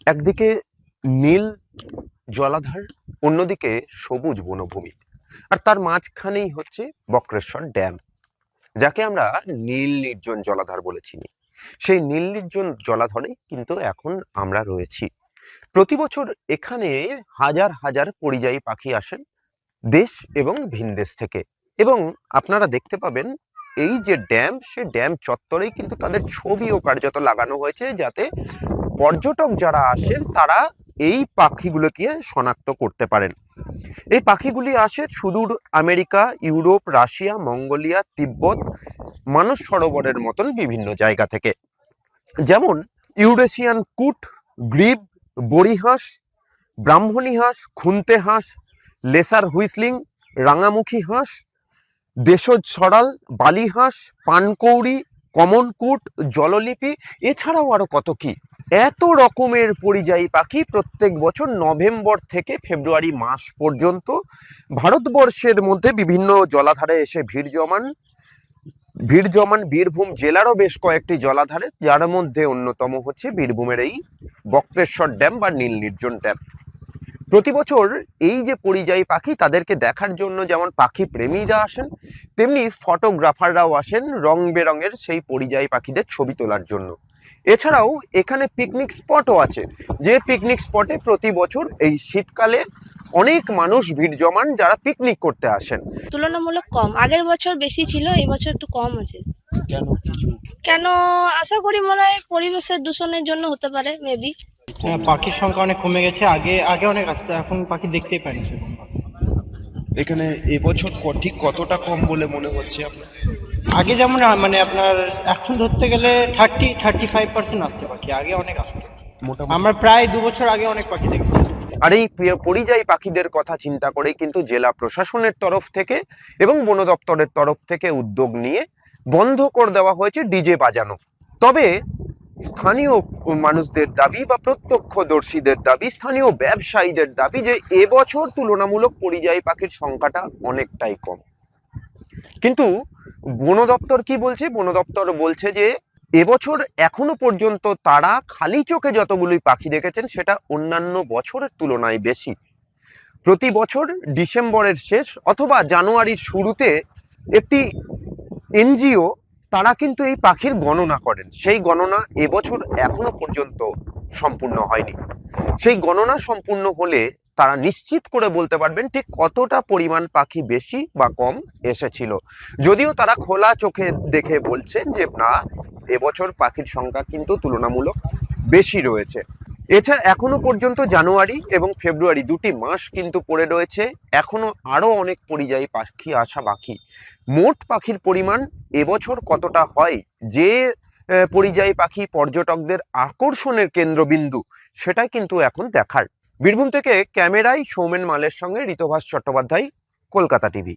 একদিকে নীল জলাধার, অন্যদিকে সবুজ বনভূমি, আর তার মাঝখানেই হচ্ছে বক্রেশ্বর ড্যাম, যাকে আমরা নীল নির্জন জলাধার বলে চিনি। সেই নীল নির্জন জলাধারে কিন্তু এখন আমরা রয়েছি। প্রতি বছর এখানে হাজার হাজার পরিযায়ী পাখি আসেন দেশ এবং ভিনদেশ থেকে। এবং আপনারা দেখতে পাবেন এই যে ড্যাম, সে ড্যাম চত্বরেই কিন্তু তাদের ছবিও কার্যত লাগানো হয়েছে, যাতে পর্যটক যারা আসেন তারা এই পাখিগুলোকে শনাক্ত করতে পারেন। এই পাখিগুলি আসে সুদূর আমেরিকা, ইউরোপ, রাশিয়া, মঙ্গোলিয়া, তিব্বত, মানস সরোবরের মতন বিভিন্ন জায়গা থেকে। যেমন ইউরেশিয়ান কুট, গ্রিব, বড়িহাঁস, ব্রাহ্মণী হাঁস, খুন্তে হাঁস, লেসার হুইসলিং, রাঙামুখী হাঁস, দেশজ সরাল, বালি হাঁস, পানকৌড়ি, কমন কুট, জললিপি, এছাড়াও আরো কত কি। এত রকমের পরিযায়ী পাখি প্রত্যেক বছর নভেম্বর থেকে ফেব্রুয়ারি মাস পর্যন্ত ভারতবর্ষের মধ্যে বিভিন্ন জলাধারে এসে ভিড় জমান বীরভূম জেলারও বেশ কয়েকটি জলাধারে, যার মধ্যে অন্যতম হচ্ছে বীরভূমের এই বক্রেশ্বর ড্যাম বা নীল নির্জন ড্যাম। প্রতি বছর এই যে পরিযায়ী পাখি, তাদেরকে দেখার জন্য যেমন পাখি প্রেমীরা আসেন, তেমনি ফটোগ্রাফাররাও আসেন রং বেরঙের সেই পরিযায়ী পাখিদের ছবি তোলার জন্য। এছাড়াও এখানে পিকনিক স্পটও আছে, যে পিকনিক স্পটে প্রতি বছর এই শীতকালে অনেক মানুষ ভিড় জমান, যারা পিকনিক করতে আসেন। তুলনামূলক কম, আগের বছর বেশি ছিল, এই বছর একটু কম আছে। কেন? কেন? আশা করি মনে হয় পরিবেশের দূষণের জন্য হতে পারে, মেবি। হ্যাঁ, পাখির সংখ্যা অনেক কমে গেছে। আগে আগে অনেক আসতো, এখন পাখি দেখতেই পাই না সেরকম। এখানে এবছর ঠিক কতটা কম বলে মনে হচ্ছে আপনার? আগে যেমন মানে আপনার এখন ধরতে গেলে 35% আসছে পাখি, আগে অনেক আসতো। মোটামুটি আমরা প্রায় 2 বছর আগে অনেক পাখি দেখেছি। আর এই পরিযায়ী পাখিদের কথা চিন্তা করে কিন্তু জেলা প্রশাসনের তরফ থেকে এবং বন দপ্তরের তরফ থেকে উদ্যোগ নিয়ে বন্ধ করে দেওয়া হয়েছে ডিজে বাজানো। তবে স্থানীয় মানুষদের দাবি বা প্রত্যক্ষদর্শীদের দাবি, স্থানীয় ব্যবসায়ীদের দাবি যে এবছর তুলনামূলক পরিযায়ী পাখির সংখ্যাটা অনেকটাই কম। কিন্তু বন দপ্তর কি বলছে? বন দপ্তর বলছে যে এবছর এখনো পর্যন্ত তারা খালি চোখে যতগুলি পাখি দেখেছেন সেটা অন্যান্য বছরের তুলনায় বেশি। প্রতি বছর ডিসেম্বরের শেষ অথবা জানুয়ারির শুরুতে একটি এনজিও তারা কিন্তু এই পাখির গণনা করেন। সেই গণনা এবছর এখনো পর্যন্ত সম্পূর্ণ হয়নি। সেই গণনা সম্পূর্ণ হলে তারা নিশ্চিত করে বলতে পারবেন ঠিক কতটা পরিমাণ পাখি বেশি বা কম এসেছিল। যদিও তারা খোলা চোখে দেখে বলছেন যে না, এবছর পাখির সংখ্যা কিন্তু তুলনামূলক বেশি রয়েছে। এছাড়া এখনো পর্যন্ত জানুয়ারি এবং ফেব্রুয়ারি দুটি মাস কিন্তু পড়ে রয়েছে, এখনো আরো অনেক পরিযায়ী পাখি আসা বাকি। মোট পাখির পরিমাণ এবছর কতটা হয়, যে পরিযায়ী পাখি পর্যটকদের আকর্ষণের কেন্দ্রবিন্দু, সেটাই কিন্তু এখন দেখার। বীরভূম থেকে ক্যামেরায় সৌমেন মালের সঙ্গে ঋতভাস চট্টোপাধ্যায়, কলকাতা টিভি।